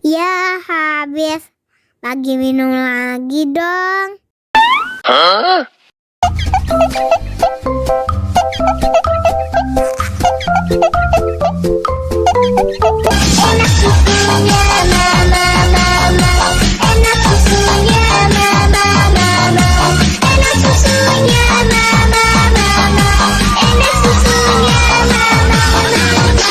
Ya, habis. Lagi minum lagi dong. Hah? Enak susunya, mama, mama. Enak susunya, mama, mama. Enak susunya, mama, mama. Enak susunya, mama, mama.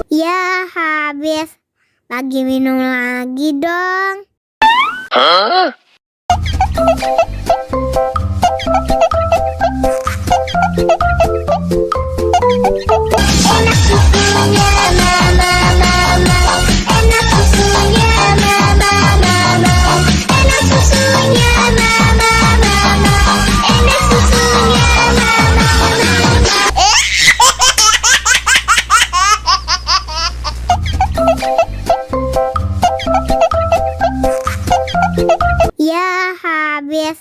Ya, habis. Lagi minum lagi dong. Hah? Enak susunya, mama, mama. Enak susunya, mama, mama. Enak susunya, mama, mama. Enak susunya, mama, mama. Ya, habis.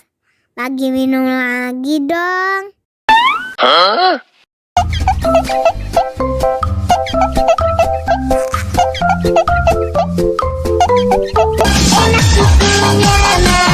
Lagi minum lagi dong. Hah? Enak susunya, mama.